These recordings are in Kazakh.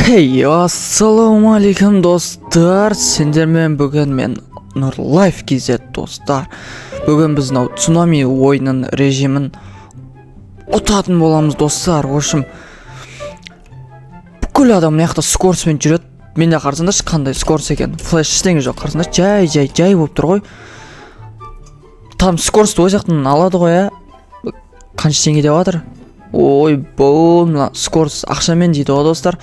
Хей, ассалаумалейкум достар, сендермен бүгін мен Нұрлайф KZ достар. Бүгін біз цунами ойынын режимін ұтатын боламыз достар. Ошым бүкіл адам маяқта скорспен жүреді. Мен де қарсаңдаршы қандай скорс екен. Флеш істеңі жоқ, қарсаңдар жай болып тұр ғой. Там скорсты ой жақтан алады ғой, қанша теңге деп жатыр. Ой, бұл скорс ақшамен дейді ғой достар.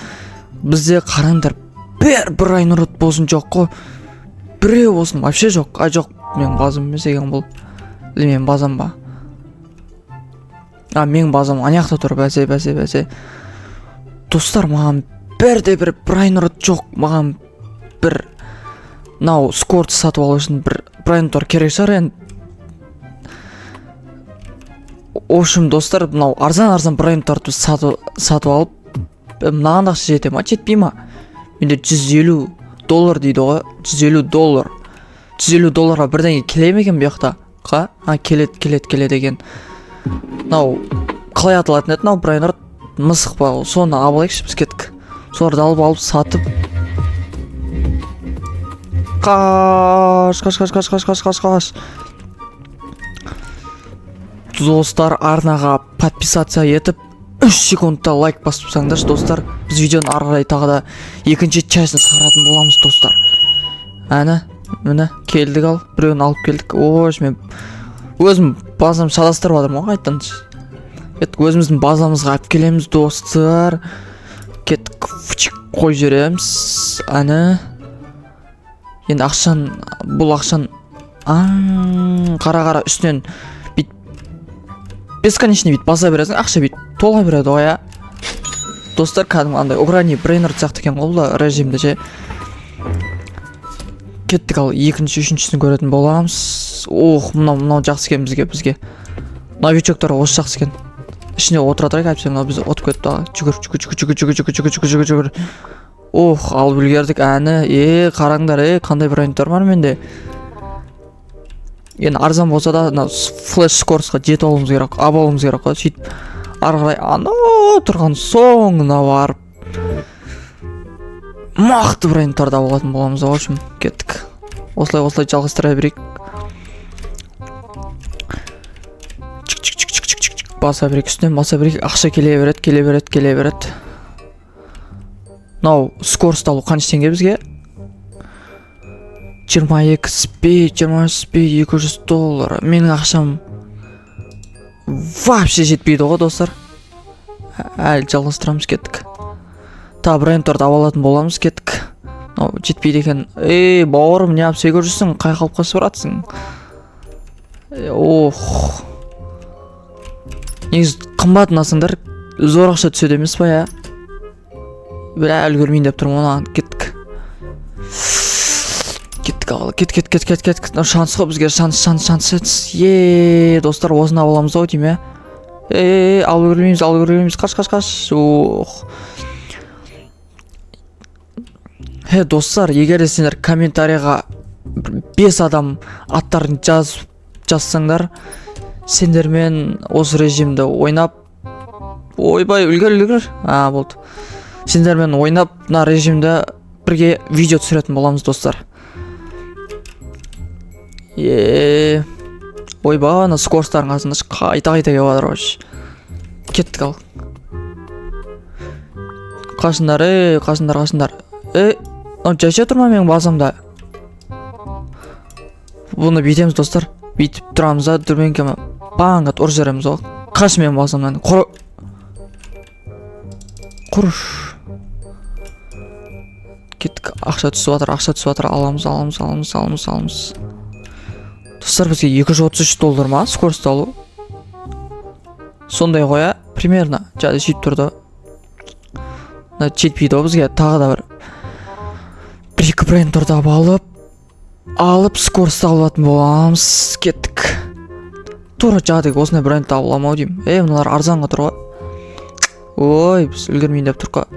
Бізде қараңдар, бір ай нұрыт болсын жоқ қой. Біреу болсын, вообще жоқ. Жоқ, мен базам емес екен бұл. Мен базам ба? Мен базам аяқта тұр, бәсе. Достар, маған бір ай нұрыт жоқ. Маған бір скорт сатып алу үшін бір ай нұрыт керек шығар енді. Ошым достар, арзан бір ай нұрыт сатып алып, мынаған ақша жете ма, жетпей ма? Менде $150 дейді ғой, $150. $150 бірден келе ме екен бұяқта? Келеді екен. Қалай аталатын еді, бір ай нұрыт мысық ба, соны алайықшы біз кеттік. Соларды алып сатып. Қаш. Достар, арнаға подписация етіп 3 секундта лайк басып саңдаршы достар. Біз видеоны ары қарай тағы да екінші частьны шығаратын боламыз достар. Міне келдік, ал біреуін алып келдік. Мен өзім базам шатастырып жатырмын ғой, қайтадан. Өзіміздің базамызға алып келеміз достар. Кеттік, қойып жібереміз. Енді бұл ақшан қара үстінен бесконечный бит баса бересің, ақша бит тола береді ғой, достар. Кәдімгі андай ограни брейнер сияқты екен ғой бұл режимде же. Кеттік, ал үшіншісін көретін боламыз. Мынау жақсы екен бізге. Новичоктар осы жақсы екен. Ішіне отыратырайық, әпсен біз отып кетті. Жүгір. Алып үлгердік. Қараңдар, қандай брейндер бар менде. Енді арзан болса да флеш скорсқа жетіп алуымыз керек, абалымыз керек қой. Сөйтіп ары қарай тұрған соңына барып мақты брендтарды алатын боламыз. В общем, кеттік. Осылай жалғастыра берейік. Баса берейік, үстінен баса берейік. Ақша келе береді. Скорсты алу қанша теңге бізге? 22 спей, $200. Менің ақшам вообще жетпейді ғой достар. Әлі жалғастырамыз, кеттік. Брендтерді алатын боламыз, кеттік. Жетпейді екен. Бауырым, не ап сөйгір жүрсің? Қай қалыпқа сұратсың? Негіз қымбатын асыңдар, зор ақша түседі емес па, бір әлі көрмейін деп тұрмын онаған. Кеттік. Шанс қой бізге, шанс. Достар, осыны аламыз ау дейм, алып көрмейміз. Қаш. Достар, егер сендер комментарияға 5 адам аттарын жазсаңдар, сендермен осы режимді ойнап, ойбай, үлгір. Болды. Сендермен ойнап, на режимді бірге видео түсіретін боламыз достар. Ойба, скорстарын қасында қайта кеп жатыр ғой. Кеттік, ал. Қасындар. Жайша тұрма менің базамда. Бұны бүйтеміз достар. Бүйтіп тұрамыз да, дүрменкеме баңғат ұрып жібереміз ғой. Қаш менің базамдан. Құрыш. Кеттік, ақша түсіп жатыр. Аламыз. Достар, бізге $233 ма скорсты алу? Сондай қоя, примерно, жады сөйтіп тұрды. Жетпейді ғой бізге, тағы да бір-екі брендтерді алып скорсты алатын боламыз. Кеттік. Тура жадығы осындай брендті аламау дейм. Мыналар арзанға тұр ғой. Біз үлгермейін деп тұр ғой.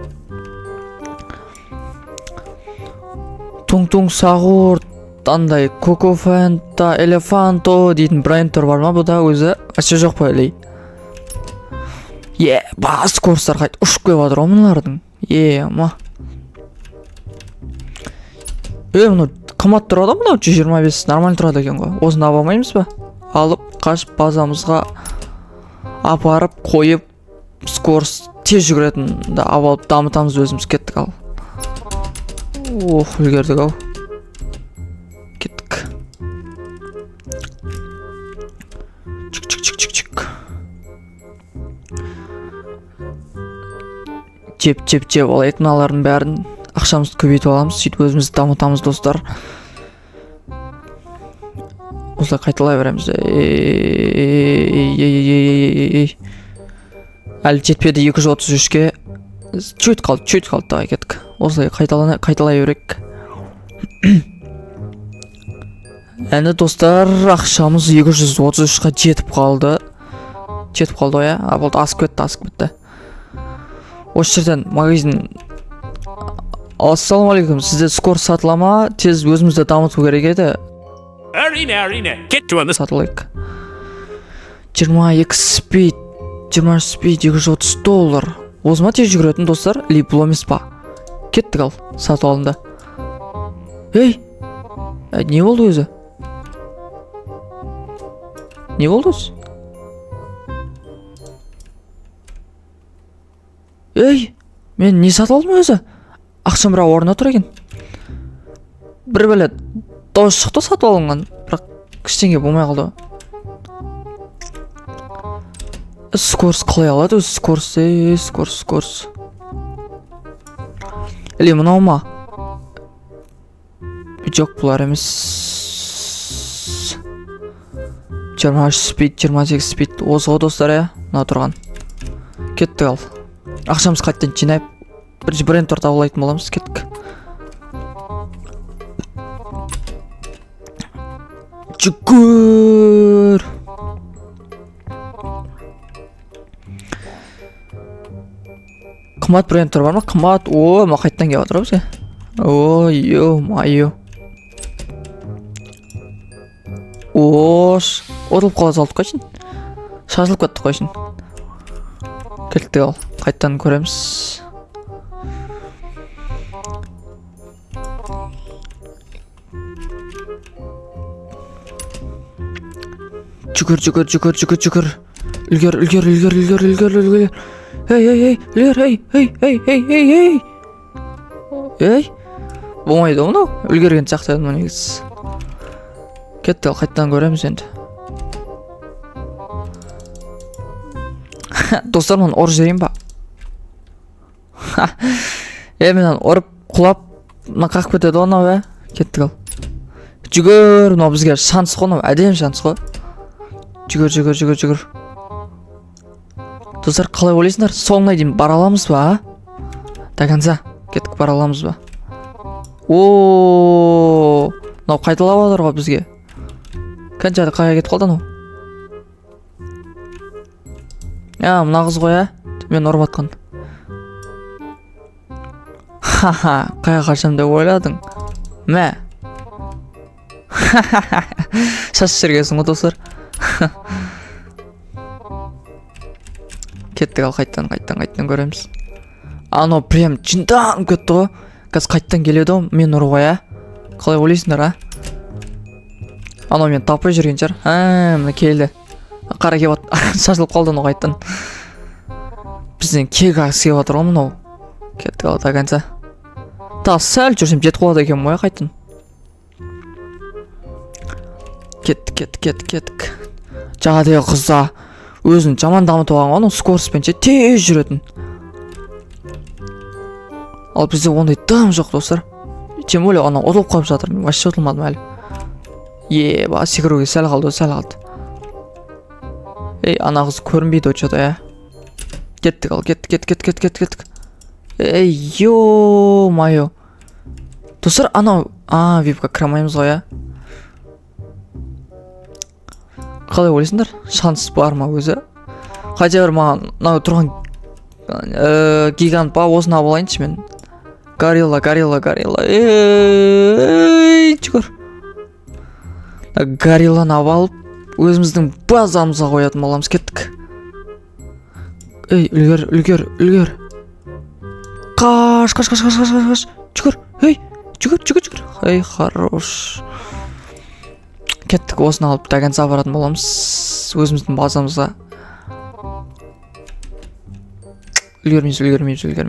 Туң сағыр, андай Кокофанта, Элефанто дейтін брендтер бар ма бұда өзі? Ашы жоқ па әлей? Бас скорстар қайт ұшып кеп жатыр ғой мыналардың. Ма Мынау қымбат тұрады мынау 125 нормально тұрады екен ғой. Осыны ала алмаймыз ба? Алып, қашып базамызға апарып қойып, скорс тез жүгіретін да алып дамытамыз өзіміз. Кеттік ал. Үлгердік ау. Кеттік. Чик. Жеп алайық мыналардың бәрін. Ақшамызды көбейтіп аламыз, сөйтіп өзімізді дамытамыз достар. Осылай қайталай береміз. Әлі жетпеді 233-ке. Чөйт қалды давай кеттік. Осылай қайталай берек. Әні достар, ақшамыз 233-қа жетіп қалды. Ғой, а болды, асып кетті. Осы жерден магазин. Ассалаумағалейкум, сізде скор сатыла ма? Тез өзімізді дамыту керек еді. Әрине, get to Сатылайық. 22 спид, 20 спид, $230. Осы ма тез жүгіретін достар? Лип бұл емес па? Кеттік ал, сатып алынды. Ей, не болды өзі? Не болды өзі? Ей, мен не сатып алдым өзі? Ақшам бірақ орнына тұр екен. Бір бәле дауыс шықты сатып алынған, бірақ кішкенге болмай қалды. Скорс қалай алады өзі? Скорс. Или мынау ма? Жоқ, бұлар емес. 23 спид, 28 спид. Осы ғой достар, мына тұрған. Кеттік ал. Ақшамыз қайттан жинайып, бірінші бренд торт алайтын боламыз. Кеттік. Жүгір. Қымбат брендтер бар ма? Қымбат. Ма қайттан келіп отыр бізге. Майо. Отылып қалады алдық қойшын. Шашылып кетті қойшын. Кеттік ал. Қайттан көреміз. Жүгір. Үлгер. Ей. Болмайды оны. Үлгерген сияқты еді негіз. Кетті ал, қайттан көреміз енді. Достар, мен ұрып жіберейін ба? Мен ұрып құлап қақып кетеді оны. Кеттік ал. Жүгір, мынау бізге шанс қой, әдем шанс қой. Жүгір. Достар, қалай ойлайсыңдар? Соңына дейін бара аламыз ба? До конца. Кеттік, бара аламыз ба? Мынау қайталап отыр ғой бізге. Қаншады қайға кетіп қалды анау? Мына қыз ғой, мен ұрып атқан. Қайға қашам деп ойладың? Мә. Шаш шергесің ғой достар. Кеттік ал, қайттан көреміз. Анау прям жындан кетті ғой. Қазір қайттан келеді ғой, мен ұрып ғой, қалай ойлайсыңдар, Анау мен таппай жүрген шығар. Мына келді. Қара кеп шашылып қалды оны қайттан. Бізден кек ақсы кеп отыр ғой мынау. Кеттік ал, до конца. Сәл жүрсем жетіп қалады екен ғой қайттан. Кеттік. Жағадегі қызда өзін жаман дамытып алған ғой, скорспенше тез жүретін. Ал бізде ондай дым жоқ достар. Тем более ана ұтылып қалып жатыр. Мен вообще ұтылмадым әлі. Секіруге сәл қалды. Ана қыз көрінбейді өтшеді, Кеттік ал, кеттік. Майо. Достар, анау, випқа кірамаймыз ғой, Қалай ойлайсыңдар? Шанс бар ма өзі? Қайда бір маған мынау тұрған гигант ба, осыны алып алайыншы мен. Горилла. Жүгір. Горилланы алып, өзіміздің базамызға қоятын боламыз. Кеттік. Үлгер. Қаш. Жүгір. Жүгір. Ей, хорош. Кеттік, осыны алып до конца баратын боламыз өзіміздің базамызға. Үлгермейміз. Үлгер.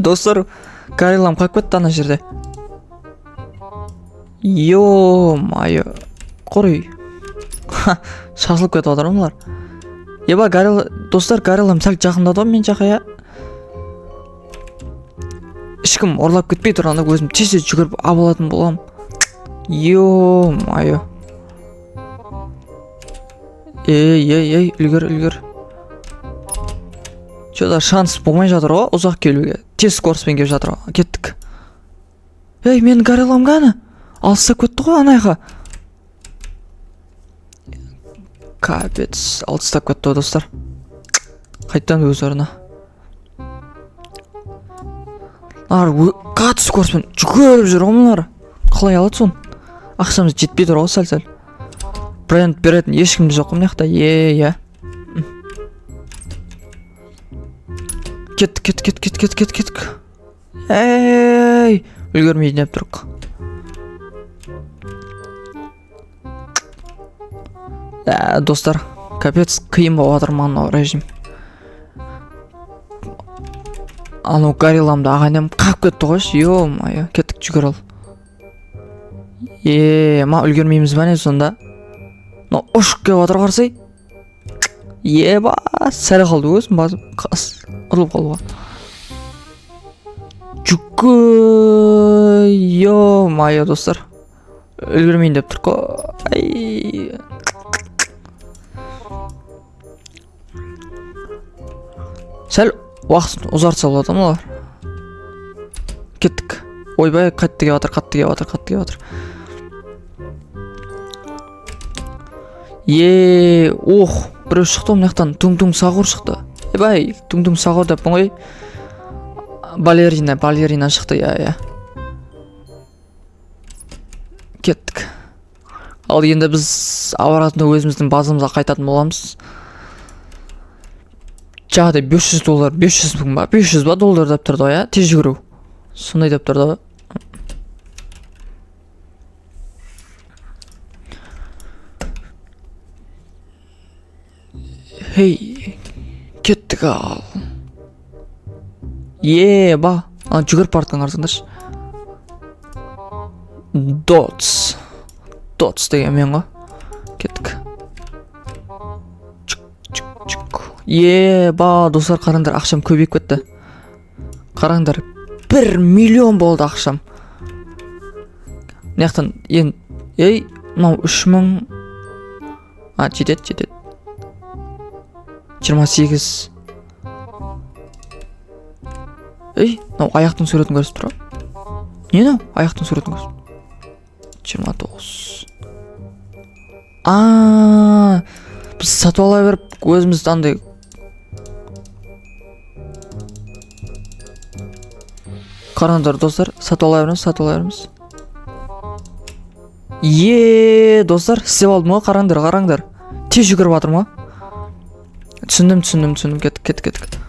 Достар, гориллам қайып кетті ана жерде. Ё-майо. Қорый. Шашылып кетіп отыр олар. Еба, достар, гориллам сәл жақындады ғой мен жаққа, я. Ешкім орлап кетпей тұрғанда өзім тез жүгіріп алатын болам. Ё-майо. Ей, үлгер. Чода шанс болмай жатыр ғой, ұзақ келуге. Тез скороспен келіп жатыр ғой. Кеттік. Ей, мен гориллам ғана. Алыстап кетті ғой анайға. Капец, алыстап кетті ғой, достар. Қайттан өз орына. Қатты скороспен жүгіріп жүр ғомылар. Қалай алады сон? Ақшамыз жетпей тұр ғой сәл-сәл. Бренд беретін ешкімді жоқ қой мынаяқта. Кеттік. Ей, үлгермейді деп тұрық. Достар, капец қиын болып жатыр мынау режим. Анау горилламды ағайнем қағып кетті ғой. Ё-майо, кеттік, жүгір ал. Ма үлгермейміз бәне сонда. Ұшып келіп жатыр қарсай. Еба, сәл қалды өзім басып ұрылып қалуға. Жүгір. Ё-майо, достар, үлгермейін деп тұр қой. Сәл уақытын ұзартса болады олар. Кеттік. Ойбай, қатты келіп жатыр. Біреу шықты омнаяқтан. Туң сағыр шықты. Ебай, туң сағыр деп мұңай. Балерина шықты, я. Кеттік. Ал енді біз аваратында өзіміздің базамызға қайтатын боламыз. Жағдай $500, 500 мың ба? $500 деп тұрды, я? Тез жүгіру. Сондай деп тұрды. Хей, кеттік ал. Ба. Жүгіріп бартқан қарсыңдаршы. Дотс деген мен ғой. Кеттік. Ба, достар, қараңдар, ақшам көбейіп кетті. Қараңдар, 1 миллион болды ақшам. Неқтан, мынау 3000. Жетеді. 28. Мынау аяқтың суретін көрсіп тұр. Не мынау? Аяқтың суретін көрсіп. 29. Біз сатып ала беріп, өзімізді андай. Қараңдар, достар, сатып ала береміз. Достар, істеп алдым ғой, қараңдар. Тез жүгіріп жатырмын ғой. Түсіндім. Кеттік.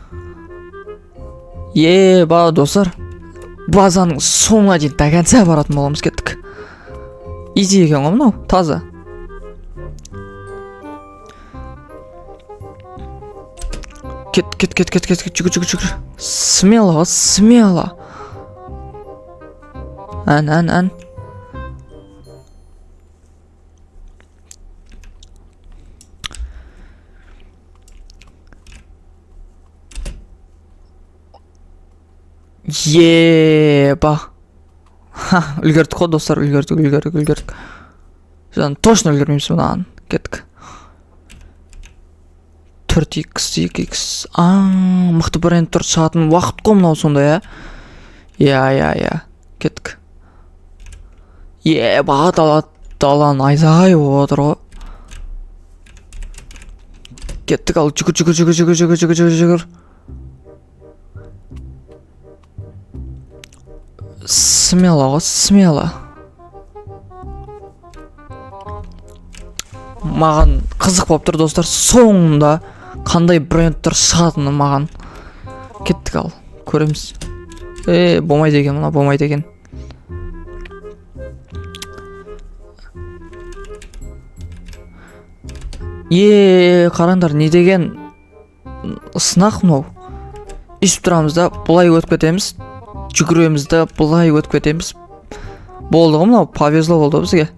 Ба, достар, базаның соңына дейін до конца баратын боламыз. Кеттік. Изи екен ғой мынау, таза. Кет, жүгір. Смело. Ән. Ба. Үлгердік қой, достар, үлгердік. Точно үлгермейміз мұнан. Кеттік. 4x, 2x. Мықты бренд тұр шығатын уақыт қой мынау сонда, я. Кеттік. Ба, далан айзағай отыр ғой. Кеттік ал, жүгір. Смело. маған қызық болып тұр достар, соңында қандай брендтер шығатыны маған. Кеттік, ал көреміз. Болмайды екен, мына болмайды екен. Қараңдар, не деген сынақ мынау. Естіп тұрамыз да, бұлай өтіп кетеміз. Жүгіреміз да, бұлай өтіп кетеміз. Болды ғой мынау, повезло болды бізге.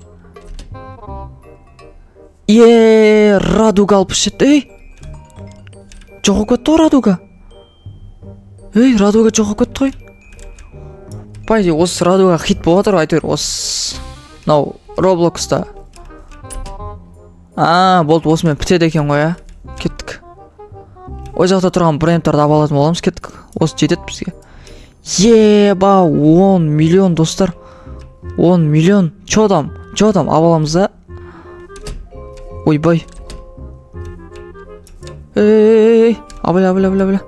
Радуга алып ішеді. Жоғып кетті ғой Радуга. Радуга жоғып кетті ғой. Пайде, осы Радуга хит болатыр, айтыр. Осы мынау Роблокста. Болды, осымен бітеді екен ғой, кеттік. Ой жақта тұрған брендтерді алатын боламыз, кеттік. Осы жетеді бізге. 10 миллион достар. 10 миллион. Чодам, абаламыз да. Ойбай. Абыля.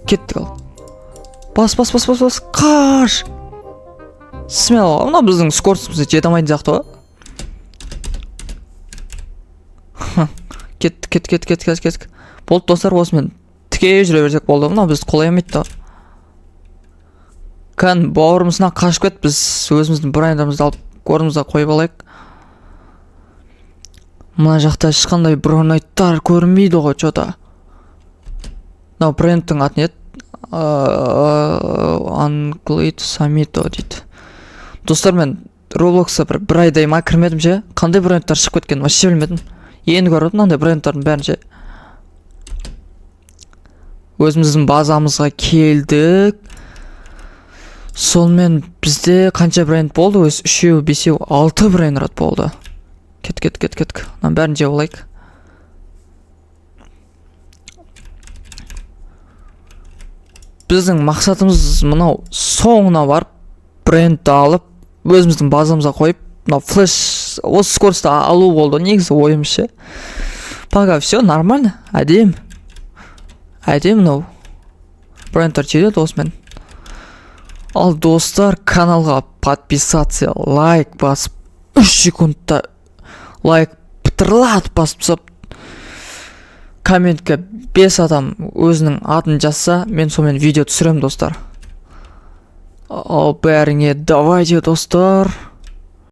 Кеттік ал. Бас. Қаш. Смело, мына біздің скорсымызды жете алмайтын сияқты ғой. Кеттік. Болды достар, осымен тіке жүре берсек болды. Мына бізді қолай емейді да. Бауырымызына қашып кет, біз өзіміздің брендімізді алып көрімізді қойып алайық. Мына жақта ешқандай бронайттар көрінбейді ғой, что-то. Мына брендтің аты не еді? Англид Самито дейді. Достар, мен Роблоксқа бір айдай ма кірмедім ше. Қандай брендтар шығып кеткен, вообще білмедім. Енді көрдім мынандай брендтардың бәрін ше. Өзіміздің базамызға келдік. Сонымен бізде қанша бренд болды? 3, 5, 6 бренд болды. Кет. Мына бәрін жеп алайық. Біздің мақсатымыз мынау соңына барып брендті алып өзіміздің базамызға қойып, мынау флеш осы скоросты алу болды негізі ойым ше. Пока все нормально, әдем мынау брендтер жетеді осымен. Ал достар, каналға подписаться, лайк басып 3 секундта лайк бітірілат басып тастап, комментке 5 адам өзінің атын жазса, мен сонымен видео түсірем достар. Ал бәріңе давайте достар.